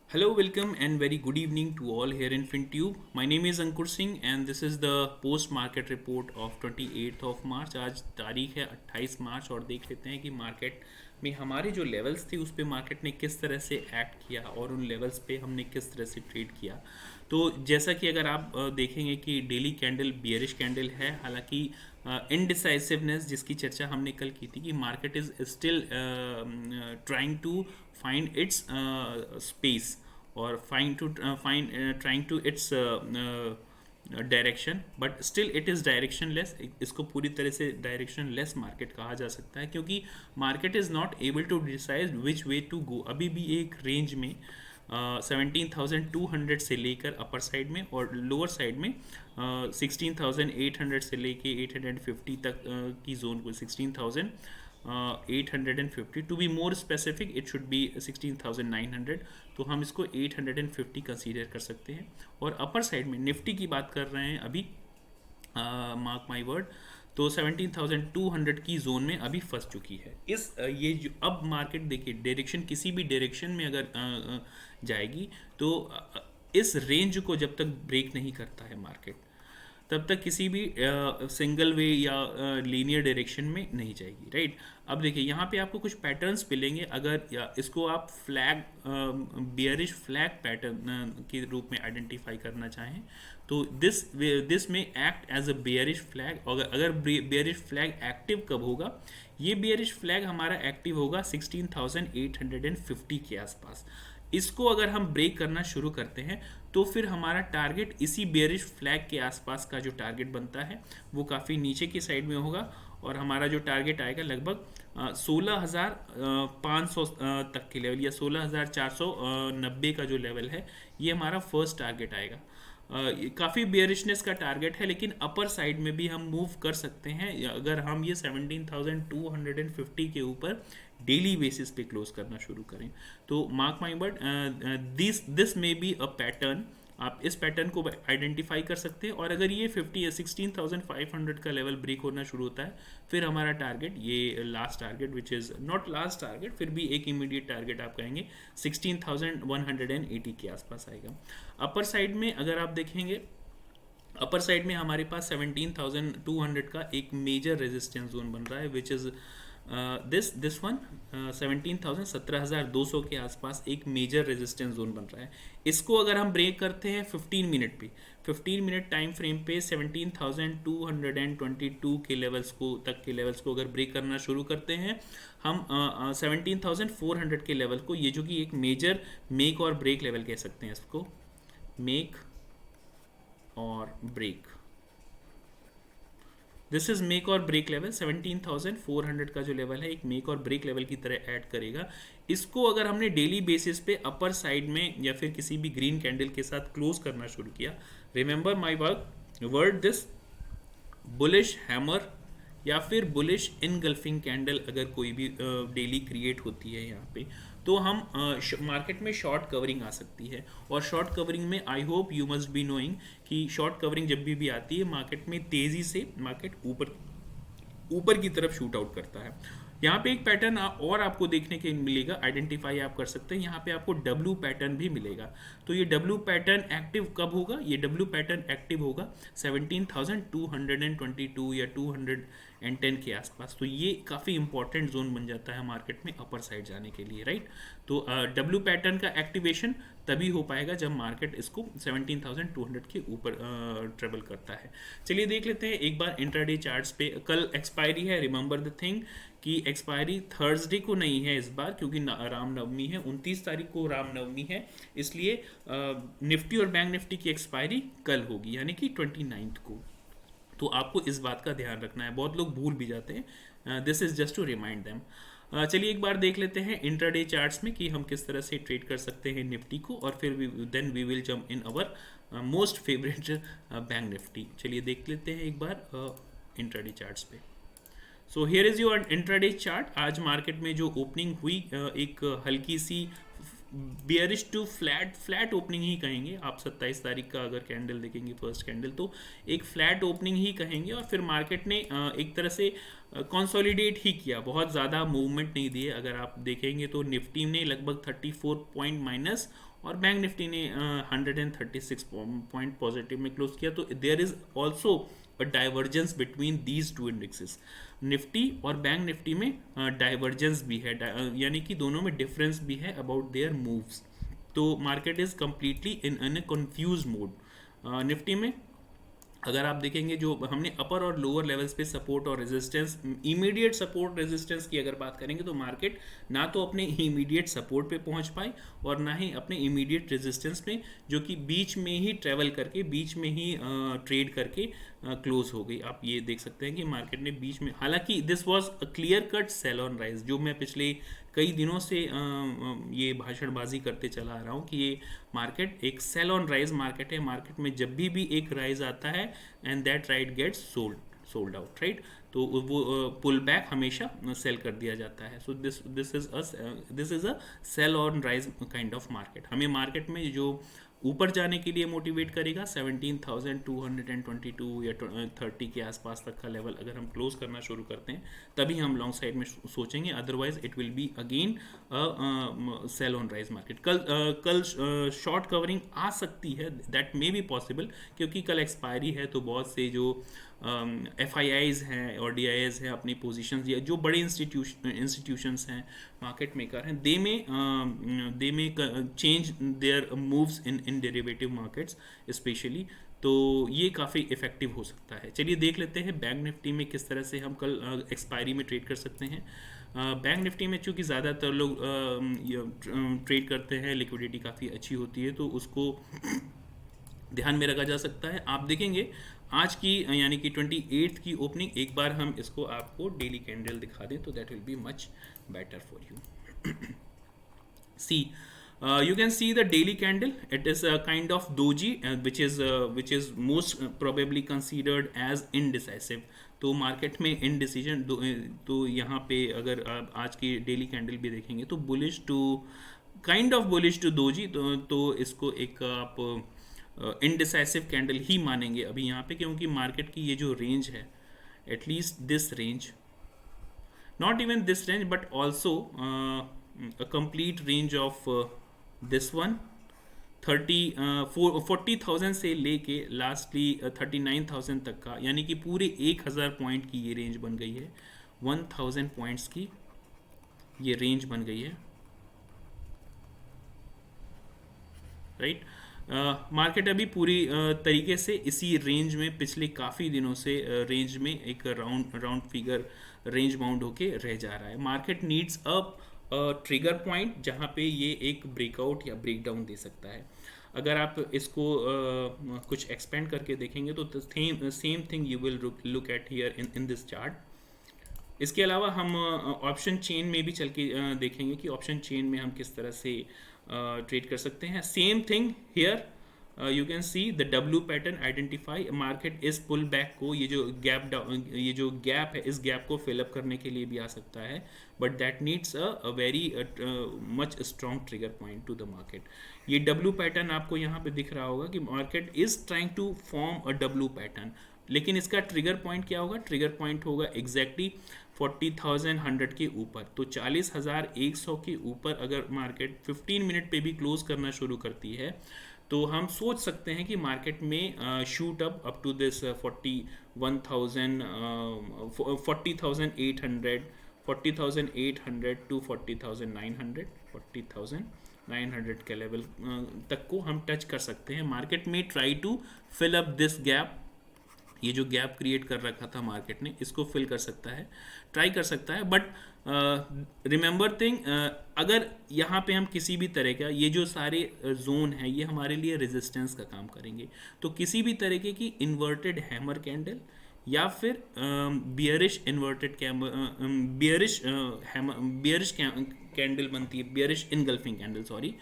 Hello, welcome, and very good evening to all here in FinTube. My name is Ankur Singh, and this is the post market report of 28th of March. आज तारीख है 28 मार्च और देख लेते हैं कि market में हमारे जो लेवल्स थे उस पे मार्केट ने किस तरह से एक्ट किया और उन लेवल्स पे हमने किस तरह से ट्रेड किया। तो जैसा कि अगर आप देखेंगे कि डेली कैंडल बियरिश कैंडल है, हालांकि इनडिसाइसिवनेस जिसकी चर्चा हमने कल की थी कि market is still trying to find its space और find trying to its direction, but still it is directionless. इसको पूरी तरह से डायरेक्शनलेस मार्केट कहा जा सकता है क्योंकि market is not able to decide which way to go. अभी भी एक रेंज में 17,200 से लेकर अपर साइड में और लोअर साइड में 16,800 से लेके 850 तक की जोन को 16,850, to be more specific it should be 16,900। तो हम इसको 850 कंसीडर कर सकते हैं। और अपर साइड में निफ्टी की बात कर रहे हैं अभी, मार्क माई वर्ड, तो 17,200 की जोन में अभी फंस चुकी है। ये जो अब मार्केट देखिए डायरेक्शन किसी भी डायरेक्शन में अगर जाएगी तो इस रेंज को जब तक ब्रेक नहीं करता है मार्केट तब तक किसी भी सिंगल वे या लीनियर डायरेक्शन में नहीं जाएगी, राइट। अब देखिए यहाँ पे आपको कुछ पैटर्न्स मिलेंगे। अगर इसको आप फ्लैग बियरिश फ्लैग पैटर्न के रूप में आइडेंटिफाई करना चाहें तो दिस में act as a bearish flag. अगर बियरिश फ्लैग एक्टिव कब होगा, ये बियरिश फ्लैग हमारा एक्टिव होगा 16,850 के आसपास। इसको अगर हम ब्रेक करना शुरू करते हैं तो फिर हमारा टारगेट इसी बेयरिश फ्लैग के आसपास का जो टारगेट बनता है वो काफ़ी नीचे की साइड में होगा और हमारा जो टारगेट आएगा लगभग 16,500 तक के लेवल या 16,490 का जो लेवल है, ये हमारा फर्स्ट टारगेट आएगा। काफ़ी बेयरिशनेस का टारगेट है, लेकिन अपर साइड में भी हम मूव कर सकते हैं अगर हम ये 17,250 के ऊपर डेली बेसिस पे क्लोज करना शुरू करें। तो mark my word, this may be a pattern. आप इस पैटर्न को आइडेंटिफाई कर सकते हैं और अगर ये 16,500 का लेवल ब्रेक होना शुरू होता है फिर हमारा टारगेट, ये last target which is not last target, फिर भी एक इमीडिएट टारगेट आप कहेंगे 16,180 के आसपास आएगा। अपर साइड में अगर आप देखेंगे, अपर साइड में हमारे पास 17,200 का एक मेजर रेजिस्टेंस जोन बन रहा है विच इज़ दिस वन 17,200 के आसपास एक मेजर रेजिस्टेंस जोन बन रहा है। इसको अगर हम ब्रेक करते हैं 15 मिनट पे, 15 मिनट टाइम फ्रेम पे 17,222 के लेवल्स को अगर ब्रेक करना शुरू करते हैं हम 17,400 के लेवल को, ये जो कि एक मेजर मेक और ब्रेक लेवल कह सकते हैं इसको, मेक और ब्रेक, दिस इज मेक और ब्रेक लेवल। 17,400 का जो लेवल है एक मेक और ब्रेक लेवल की तरह ऐड करेगा। इसको अगर हमने डेली बेसिस पे अपर साइड में या फिर किसी भी ग्रीन कैंडल के साथ क्लोज करना शुरू किया, remember my word this, bullish hammer या फिर बुलिश इनगल्फिंग कैंडल अगर कोई भी डेली क्रिएट होती है यहाँ पे, तो हम मार्केट में शॉर्ट कवरिंग आ सकती है। और शॉर्ट कवरिंग में I hope you must be knowing कि शॉर्ट कवरिंग जब भी आती है मार्केट में तेज़ी से मार्केट ऊपर ऊपर की तरफ शूट आउट करता है। यहाँ पे एक पैटर्न और आपको देखने के मिलेगा, आइडेंटिफाई आप कर सकते हैं। यहाँ पे आपको डब्ल्यू पैटर्न भी मिलेगा। तो ये डब्ल्यू पैटर्न एक्टिव कब होगा, ये डब्ल्यू पैटर्न एक्टिव होगा 17,222 या 210 के आसपास। तो ये काफ़ी इंपॉर्टेंट जोन बन जाता है मार्केट में अपर साइड जाने के लिए, राइट। तो डब्ल्यू पैटर्न का एक्टिवेशन तभी हो पाएगा जब मार्केट इसको 17,200 के ऊपर ट्रेवल करता है। चलिए देख लेते हैं एक बार इंट्राडे चार्ट्स पे। कल एक्सपायरी है, रिमेंबर द थिंग कि एक्सपायरी थर्सडे को नहीं है इस बार क्योंकि रामनवमी है, 29 तारीख को रामनवमी है, इसलिए निफ्टी और बैंक निफ्टी की एक्सपायरी कल होगी यानी कि 29 को। तो आपको इस बात का ध्यान रखना है, बहुत लोग भूल भी जाते हैं। This is just to remind them. चलिए एक बार देख लेते हैं इंट्राडे चार्ट्स में कि हम किस तरह से ट्रेड कर सकते हैं निफ्टी को और फिर then we will jump in our most favourite bank Nifty. चलिए देख लेते हैं एक बार इंट्राडे चार्ट्स पे। So here is your intraday chart. आज मार्केट में जो ओपनिंग हुई एक हल्की सी बियरिश टू फ्लैट ओपनिंग ही कहेंगे आप। 27 तारीख का अगर कैंडल देखेंगे फर्स्ट कैंडल, तो एक फ्लैट ओपनिंग ही कहेंगे। और फिर मार्केट ने एक तरह से कंसोलिडेट ही किया, बहुत ज़्यादा मूवमेंट नहीं दिए। अगर आप देखेंगे तो निफ्टी ने लगभग 34 पॉइंट माइनस और बैंक निफ्टी ने 136 पॉइंट पॉजिटिव में क्लोज किया। तो there is also a divergence between these two indexes. Nifty और बैंक निफ्टी में डाइवर्जेंस भी है, यानी कि दोनों में डिफरेंस भी है अबाउट देयर मूव्स। तो market is completely in a confuse mode. Nifty में अगर आप देखेंगे जो हमने अपर और लोअर लेवल्स पे सपोर्ट और रेजिस्टेंस, इमीडिएट सपोर्ट रेजिस्टेंस की अगर बात करेंगे तो मार्केट ना तो अपने इमीडिएट सपोर्ट पे पहुंच पाई और ना ही अपने इमीडिएट रेजिस्टेंस में, जो कि बीच में ही ट्रेवल करके, बीच में ही ट्रेड करके क्लोज हो गई। आप ये देख सकते हैं कि मार्केट ने बीच में, हालांकि this was a clear cut sell on rise, जो मैं पिछले कई दिनों से ये भाषणबाजी करते चला आ रहा हूँ कि ये मार्केट एक सेल ऑन राइज मार्केट है। मार्केट में जब भी एक राइज आता है and that right gets sold out, right, तो वो पुल बैक हमेशा सेल कर दिया जाता है। So this is a sell on rise kind of market. हमें मार्केट में जो ऊपर जाने के लिए मोटिवेट करेगा 17,222 या 30 के आसपास तक का लेवल अगर हम क्लोज करना शुरू करते हैं तभी हम लॉन्ग साइड में सोचेंगे, otherwise it will be again sell on rise market. कल शॉर्ट कवरिंग आ सकती है, दैट मे बी पॉसिबल, क्योंकि कल एक्सपायरी है। तो बहुत से जो FIIs हैं और DIs हैं अपनी पोजीशंस, या जो बड़े इंस्टीट्यूशंस हैं, मार्केट मेकर हैं, they may change their moves in derivative markets specially. तो ये काफ़ी इफेक्टिव हो सकता है। चलिए देख लेते हैं बैंक निफ्टी में किस तरह से हम कल एक्सपायरी में ट्रेड कर सकते हैं। बैंक निफ्टी में चूँकि ज़्यादातर लोग ट्रेड करते हैं, लिक्विडिटी काफ़ी अच्छी होती है, तो उसको ध्यान में रखा जा सकता है। आप देखेंगे आज की यानी कि 28 की ओपनिंग, एक बार हम इसको आपको डेली कैंडल दिखा दें तो that will be much better for you. See you can see the daily candle. It is a kind of doji which is most probably considered as indecisive. तो मार्केट में indecision, तो यहाँ पे अगर आप आज की डेली कैंडल भी देखेंगे तो bullish to, kind of bullish to doji, तो इसको एक आप इनडिसाइसिव कैंडल ही मानेंगे अभी यहाँ पे, क्योंकि मार्केट की ये जो रेंज है, at least this range, not even this range but also a complete range of this one 40,000 से लेके लास्टली 39,000 तक का, यानी कि पूरे 1,000 पॉइंट की ये रेंज बन गई है। 1,000 पॉइंट्स की ये रेंज बन गई है, राइट। मार्केट अभी पूरी तरीके से इसी रेंज में पिछले काफ़ी दिनों से रेंज में एक राउंड फिगर रेंज बाउंड होके रह जा रहा है। Market needs a trigger point जहाँ पे ये एक ब्रेकआउट या ब्रेकडाउन दे सकता है। अगर आप इसको कुछ एक्सपेंड करके देखेंगे तो same thing you will look at here in this chart. इसके अलावा हम ऑप्शन चेन में भी चल के देखेंगे कि ऑप्शन चेन में हम किस तरह से ट्रेड कर सकते हैं। Same thing here, you can see the W pattern identify. Market इस पुल बैक को, ये जो गैप है, इस गैप को फिलअप करने के लिए भी आ सकता है, but that needs a very much strong trigger point to the market. ये W पैटर्न आपको यहाँ पे दिख रहा होगा कि market is trying to form a W pattern, लेकिन इसका ट्रिगर पॉइंट क्या होगा? ट्रिगर पॉइंट होगा एग्जैक्टली 40,100 के ऊपर। तो 40,100 के ऊपर अगर मार्केट 15 मिनट पे भी क्लोज करना शुरू करती है तो हम सोच सकते हैं कि मार्केट में shoot up to this 40,800 to 40,900, 40,900 के लेवल तक को हम टच कर सकते हैं। मार्केट में try to fill up this gap, ये जो गैप क्रिएट कर रखा था मार्केट ने, इसको फिल कर सकता है, ट्राई कर सकता है। बट रिमेंबर थिंग, अगर यहाँ पे हम किसी भी तरह का, ये जो सारे जोन है ये हमारे लिए रेजिस्टेंस का काम करेंगे, तो किसी भी तरीके की इन्वर्टेड हैमर कैंडल या फिर बियरिश इन्वर्टेड बियरिश कैंडल बनती है, बियरिश इनगल्फिंग कैंडल, सॉरी,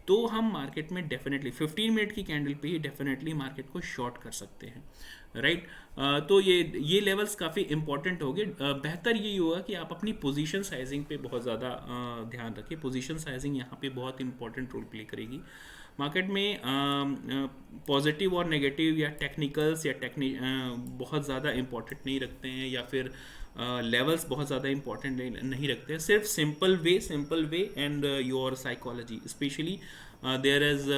तो हम मार्केट में डेफिनेटली 15 मिनट की कैंडल पे ही डेफिनेटली मार्केट को शॉर्ट कर सकते हैं, राइट। तो ये लेवल्स काफ़ी इंपॉर्टेंट हो गए। बेहतर यही होगा कि आप अपनी पोजीशन साइजिंग पे बहुत ज़्यादा ध्यान रखें। पोजीशन साइजिंग यहाँ पे बहुत इंपॉर्टेंट रोल प्ले करेगी मार्केट में। पॉजिटिव और नेगेटिव या टेक्निकल्स या बहुत ज़्यादा इंपॉर्टेंट नहीं रखते हैं, या फिर लेवल्स बहुत ज़्यादा इंपॉर्टेंट नहीं रखते हैं। सिर्फ simple way and your psychology specially there is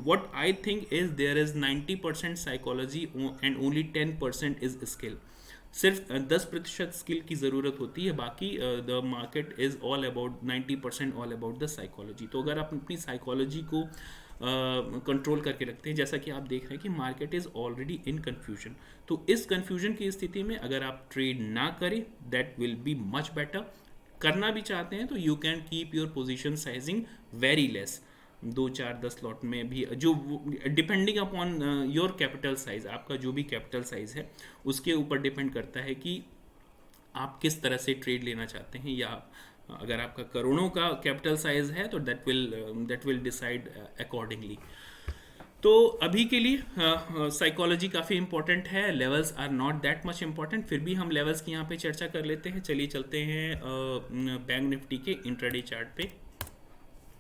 what I think is there is 90% psychology and only 10% is skill। सिर्फ 10% स्किल की ज़रूरत होती है, बाकी the market is all about 90% all about the psychology. तो अगर आप अपनी साइकोलॉजी को कंट्रोल करके रखते हैं, जैसा कि आप देख रहे हैं कि market is already in confusion, तो इस कन्फ्यूजन की स्थिति में अगर आप ट्रेड ना करें that will be much better. करना भी चाहते हैं तो you can keep your position sizing very less, 2 4 10 lot में भी, जो depending upon your capital size, आपका जो भी कैपिटल साइज है उसके ऊपर डिपेंड करता है कि आप किस तरह से ट्रेड लेना चाहते हैं। या अगर आपका करोड़ों का कैपिटल साइज है तो दैट विल डिसाइड अकॉर्डिंगली। तो अभी के लिए साइकोलॉजी काफ़ी इंपॉर्टेंट है, levels are not that much important. फिर भी हम लेवल्स की यहाँ पे चर्चा कर लेते हैं। चलिए चलते हैं बैंक निफ्टी के इंट्राडे चार्ट पे।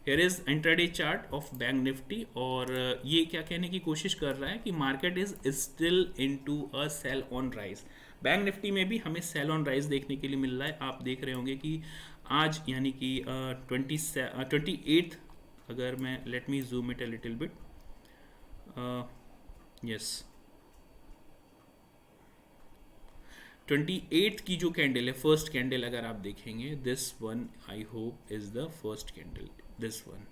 Here is intraday chart of bank Nifty, और ये क्या कहने की कोशिश कर रहा है कि market is still into a sell on rise. Bank Nifty में भी हमें सेल ऑन राइज देखने के लिए मिल रहा है। आप देख रहे होंगे कि आज यानी कि 28, अगर मैं let me zoom it a little bit, yes 28 की जो कैंडल है, फर्स्ट कैंडल अगर आप देखेंगे, this one I hope is the first candle, this one,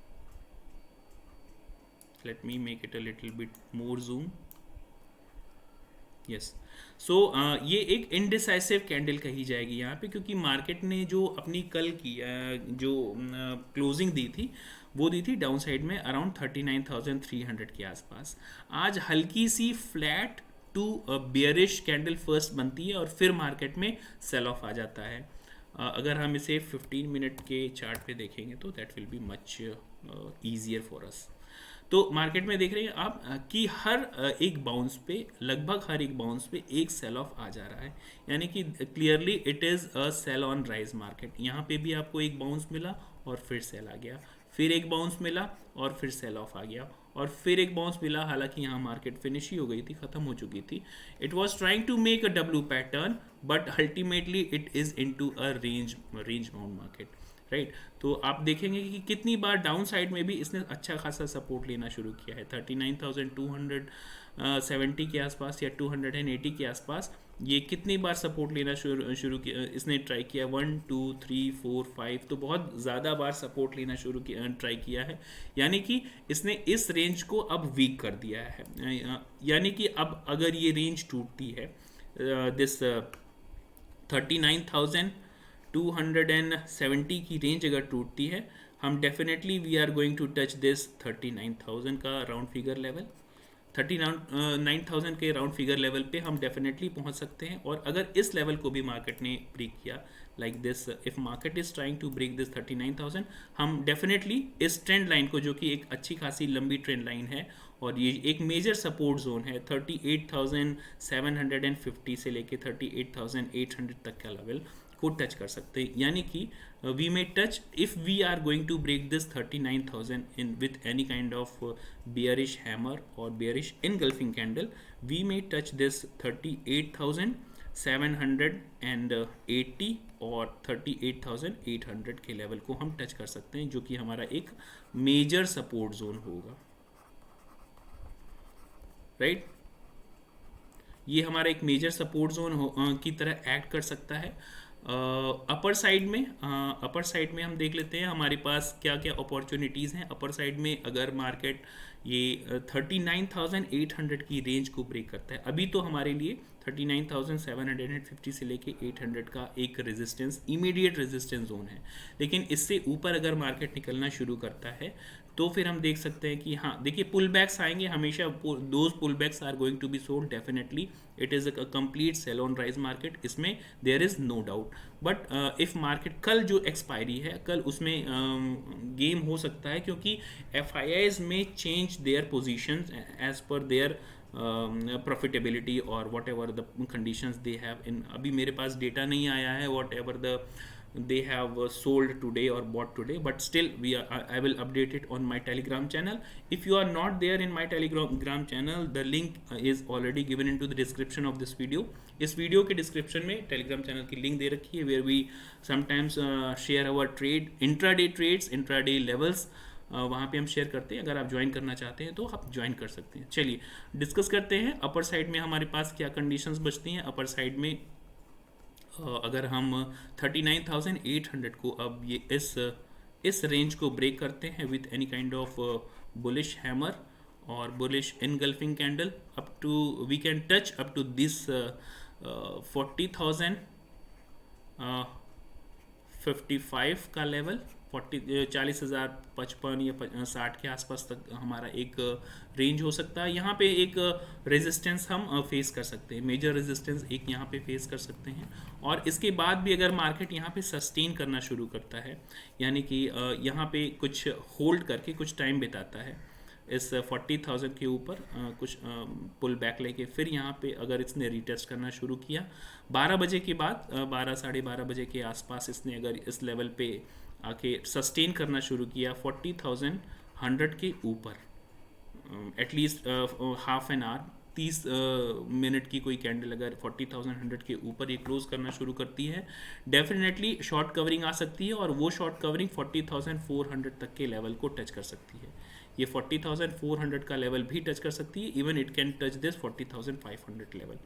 let me make it a little bit more zoom, yes। so ये एक indecisive candle कही जाएगी यहाँ पे, क्योंकि मार्केट ने जो अपनी कल की जो क्लोजिंग दी थी वो दी थी डाउन साइड में अराउंड 39,300 के आसपास। आज हल्की सी flat to bearish candle first बनती है और फिर मार्केट में सेल ऑफ आ जाता है। अगर हम इसे 15 मिनट के चार्ट पे देखेंगे तो that will be much easier for us. तो मार्केट में देख रहे हैं आप कि हर एक बाउंस पे, लगभग हर एक बाउंस पे एक सेल ऑफ आ जा रहा है, यानी कि clearly it is a sell on rise market. यहाँ पे भी आपको एक बाउंस मिला और फिर सेल आ गया, फिर एक बाउंस मिला और फिर सेल ऑफ आ गया, और फिर एक बाउंस मिला। हालांकि यहाँ मार्केट फिनिश ही हो गई थी, ख़त्म हो चुकी थी। It was trying to make a W pattern but ultimately it is into a range bound market, right. तो आप देखेंगे कि कितनी बार डाउन साइड में भी इसने अच्छा खासा सपोर्ट लेना शुरू किया है। 39,270 के आसपास या 280 के आसपास ये कितनी बार सपोर्ट लेना शुरू किया, इसने ट्राई किया 1 2 3 4 5, तो बहुत ज़्यादा बार सपोर्ट लेना ट्राई किया है। यानी कि इसने इस रेंज को अब वीक कर दिया है, यानी कि अब अगर ये रेंज टूटती है, दिस 39,270 की रेंज अगर टूटती है, हम definitely we are going to touch this 39,000 का राउंड फिगर लेवल। 39,000 के राउंड फिगर लेवल पे हम डेफिनेटली पहुंच सकते हैं। और अगर इस लेवल को भी मार्केट ने ब्रेक किया, like this, if market is trying to break this 39,000, हम डेफिनेटली इस ट्रेंड लाइन को, जो कि एक अच्छी खासी लंबी ट्रेंड लाइन है और ये एक मेजर सपोर्ट जोन है, 38,750 से लेके 38,800 तक का लेवल को टच कर सकते हैं। यानी कि we may touch, if we are going to break this 39,000 in with any kind of bearish hammer or bearish engulfing candle, we may touch this 38,780 और 38,800 के लेवल को हम टच कर सकते हैं, जो कि हमारा एक मेजर सपोर्ट जोन होगा, राइट। ये हमारा एक मेजर सपोर्ट जोन की तरह एक्ट कर सकता है। अपर साइड में हम देख लेते हैं हमारे पास क्या क्या अपॉर्चुनिटीज़ हैं। अपर साइड में अगर मार्केट ये 39,800 की रेंज को ब्रेक करता है, अभी तो हमारे लिए 39,750 से लेके 800 का एक रेजिस्टेंस, इमीडिएट रेजिस्टेंस जोन है। लेकिन इससे ऊपर अगर मार्केट निकलना शुरू करता है तो फिर हम देख सकते हैं कि हाँ देखिए पुल बैक्स आएंगे हमेशा, those pull backs are going to be sold definitely, it is a complete sell on rise market, इसमें there is no doubt. But if market कल जो एक्सपायरी है कल उसमें गेम हो सकता है, क्योंकि FIIs में change their position as per their profitability और whatever the conditions they have in. अभी मेरे पास डेटा नहीं आया है whatever the they have sold today or bought today, but still I will update it on my Telegram channel. If you are not there in my Telegram channel, the link is already given into the description of this video. इस video के description में Telegram channel की link दे रखी है, where we sometimes share our trade, intraday trades, intraday levels, वहाँ पे हम शेयर करते हैं। अगर आप ज्वाइन करना चाहते हैं तो आप ज्वाइन कर सकते हैं। चलिए डिस्कस करते हैं अपर साइड में हमारे पास क्या कंडीशंस बचती हैं। अपर साइड में अगर हम 39,800 को अब ये इस रेंज को ब्रेक करते हैं with any kind of bullish hammer और bullish engulfing candle, up to we can touch up to this 40,055 का लेवल, 40,055 या 60 के आसपास तक हमारा एक रेंज हो सकता है। यहाँ पे एक रेजिस्टेंस हम फेस कर सकते हैं, मेजर रेजिस्टेंस एक यहाँ पे फेस कर सकते हैं। और इसके बाद भी अगर मार्केट यहाँ पे सस्टेन करना शुरू करता है, यानी कि यहाँ पे कुछ होल्ड करके कुछ टाइम बिताता है इस 40,000 के ऊपर, कुछ पुल बैक लेके, फिर यहाँ पे अगर इसने रीटेस्ट करना शुरू किया 12 बजे के बाद, 12 साढ़े 12 बजे के आसपास इसने अगर इस लेवल पे आके सस्टेन करना शुरू किया 40,100 के ऊपर, at least half an hour 30 minute की कोई कैंडल अगर 40,100 के ऊपर ये क्लोज करना शुरू करती है, डेफिनेटली शॉर्ट कवरिंग आ सकती है और वो शॉर्ट कवरिंग 40,400 तक के लेवल को टच कर सकती है। ये 40,400 का लेवल भी टच कर सकती है, even it can touch this 40,500 level.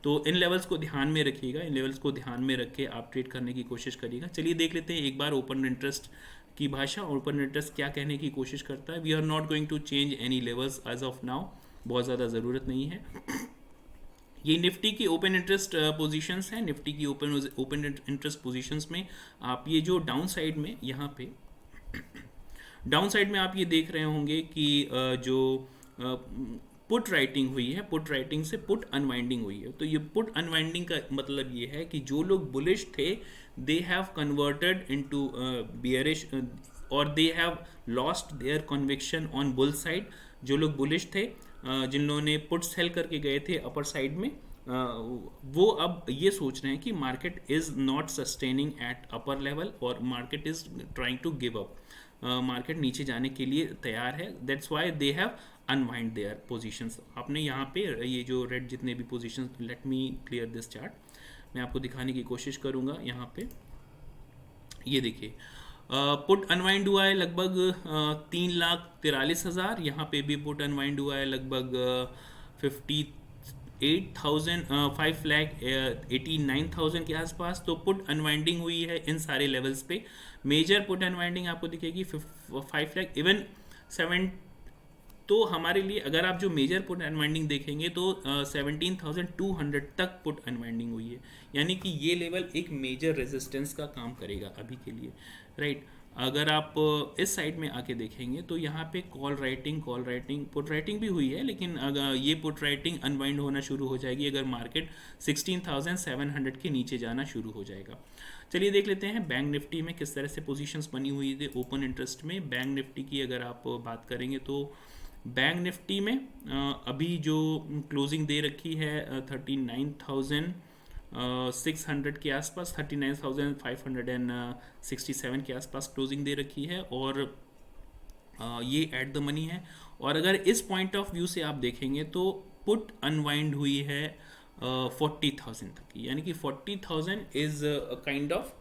तो इन लेवल्स को ध्यान में रखिएगा, इन लेवल्स को ध्यान में रख के आप ट्रेड करने की कोशिश करिएगा। चलिए देख लेते हैं एक बार ओपन इंटरेस्ट की भाषा। ओपन इंटरेस्ट क्या कहने की कोशिश करता है, we are not going to change any levels as of now, बहुत ज़्यादा ज़रूरत नहीं है। ये निफ्टी की ओपन इंटरेस्ट पोजीशंस हैं। निफ्टी की ओपन इंटरेस्ट पोजीशंस में आप ये जो डाउन साइड में यहाँ पे डाउन साइड में आप ये देख रहे होंगे कि जो पुट राइटिंग हुई है, पुट राइटिंग से पुट अनवाइंडिंग हुई है। तो ये पुट अनवाइंडिंग का मतलब ये है कि जो लोग बुलिश थे they have converted into bearish और they have lost their conviction on bull side. जो लोग बुलिश थे, जिन लोगों ने पुट सेल करके गए थे अपर साइड में, वो अब ये सोच रहे हैं कि market is not sustaining at upper level और market is trying to give up, market नीचे जाने के लिए तैयार है। That's why they have unwind their positions. आपने यहाँ पे ये जो रेड जितने भी positions, let me clear this chart, मैं आपको दिखाने की कोशिश करूँगा। यहाँ पे ये देखिए पुट अनवाइंड हुआ है लगभग 3,43,000, यहाँ पे भी पुट अनवाइंड हुआ है लगभग 5,89,000 के आसपास। तो पुट अनवाइंडिंग हुई है इन सारे लेवल्स पे। मेजर पुट अनवाइंडिंग आपको दिखेगी 5 लाख इवन 7। तो हमारे लिए अगर आप जो मेजर पुट अनवाइंडिंग देखेंगे तो 17,200 तक पुट अनवाइंडिंग हुई है, यानी कि ये लेवल एक मेजर रेजिस्टेंस का काम करेगा अभी के लिए, राइट। अगर आप इस साइड में आके देखेंगे तो यहाँ पे कॉल राइटिंग पुट राइटिंग भी हुई है, लेकिन अगर ये पुट राइटिंग अनवाइंड होना शुरू हो जाएगी अगर मार्केट 16,700 के नीचे जाना शुरू हो जाएगा। चलिए देख लेते हैं बैंक निफ्टी में किस तरह से पोजीशंस बनी हुई थी ओपन इंटरेस्ट में। बैंक निफ्टी की अगर आप बात करेंगे तो बैंक निफ्टी में अभी जो क्लोजिंग दे रखी है 39,600 के आसपास, 39,567 के आसपास क्लोजिंग दे रखी है और ये एट द मनी है। और अगर इस पॉइंट ऑफ व्यू से आप देखेंगे तो पुट अनवाइंड हुई है 40,000 तक की, यानी कि 40,000 is kind of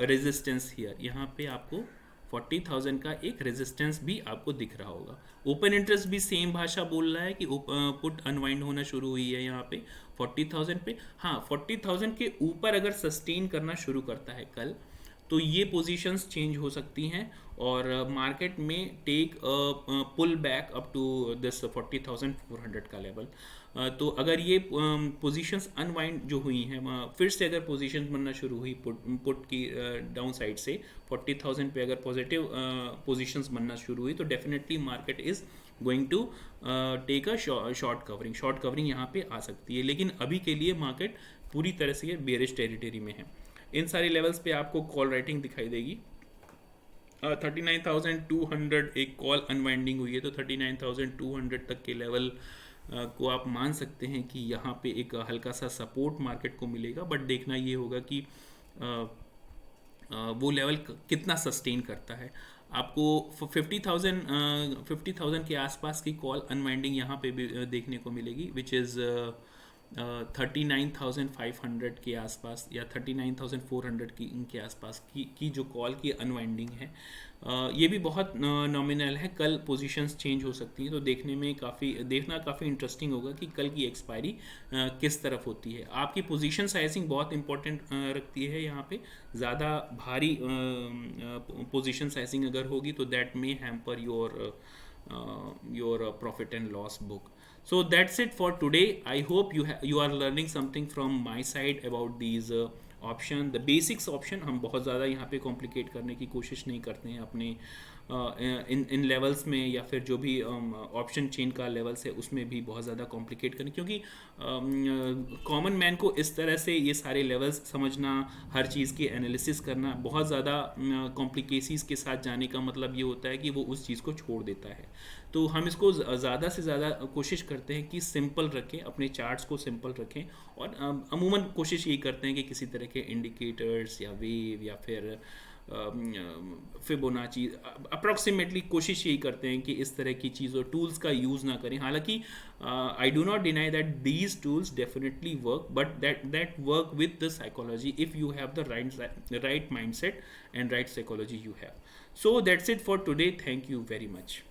resistance here. यहाँ पे आपको 40,000 का एक रेजिस्टेंस भी आपको दिख रहा होगा। ओपन इंटरेस्ट भी सेम भाषा बोल रहा है कि पुट अनवाइंड होना शुरू हुई है यहाँ पे 40,000 पे। हाँ, 40,000 के ऊपर अगर सस्टेन करना शुरू करता है कल तो ये पोजीशंस चेंज हो सकती हैं और मार्केट में take pull back up to this 40,400 का लेवल। तो अगर ये पोजीशंस अनवाइंड जो हुई हैं फिर से अगर पोजीशंस बनना शुरू हुई पुट की डाउन साइड से 40,000 पे अगर पॉजिटिव पोजीशंस बनना शुरू हुई तो definitely market is going to take a short covering यहाँ पे आ सकती है। लेकिन अभी के लिए मार्केट पूरी तरह से बेरिश टेरिटरी में है। इन सारे लेवल्स पे आपको कॉल राइटिंग दिखाई देगी। 39,200 एक कॉल अनवाइंडिंग हुई है, तो 39,200 तक के लेवल को आप मान सकते हैं कि यहाँ पे एक हल्का सा सपोर्ट मार्केट को मिलेगा। बट देखना ये होगा कि वो लेवल कितना सस्टेन करता है। आपको 50,000 के आसपास की कॉल अनवाइंडिंग यहाँ पे भी देखने को मिलेगी, विच इज़ 39,500 के आसपास या 39,400 की इनके आसपास की जो कॉल की अनवाइंडिंग है। ये भी बहुत नॉमिनल है, कल पोजीशंस चेंज हो सकती हैं, तो देखना काफ़ी इंटरेस्टिंग होगा कि कल की एक्सपायरी किस तरफ होती है। आपकी पोजीशन साइजिंग बहुत इंपॉर्टेंट रखती है यहाँ पे। ज़्यादा भारी पोजीशन साइजिंग अगर होगी तो that may hamper your profit and loss book. So that's it for today. I hope you are learning something from my side about these option. The basics option हम बहुत ज़्यादा यहाँ पे कॉम्प्लिकेट करने की कोशिश नहीं करते हैं अपने इन लेवल्स में, या फिर जो भी ऑप्शन चेन का लेवल्स है उसमें भी बहुत ज़्यादा कॉम्प्लिकेट करने, क्योंकि कॉमन मैन को इस तरह से ये सारे लेवल्स समझना, हर चीज़ की एनालिसिस करना, बहुत ज़्यादा कॉम्प्लिकेसीज के साथ जाने का मतलब ये होता है कि वो उस चीज़ को छोड़ देता है। तो हम इसको ज़्यादा से ज़्यादा कोशिश करते हैं कि सिंपल रखें, अपने चार्ट्स को सिंपल रखें, और अमूमन कोशिश यही करते हैं कि किसी तरह के इंडिकेटर्स या वेव या फिर फिबोनाची, अप्रॉक्सीमेटली कोशिश यही करते हैं कि इस तरह की चीज़ों टूल्स का यूज़ ना करें। हालांकि I do not deny that these tools definitely work, but that work with the psychology if you have the right mindset and right psychology you have. So that's it for today. Thank you very much.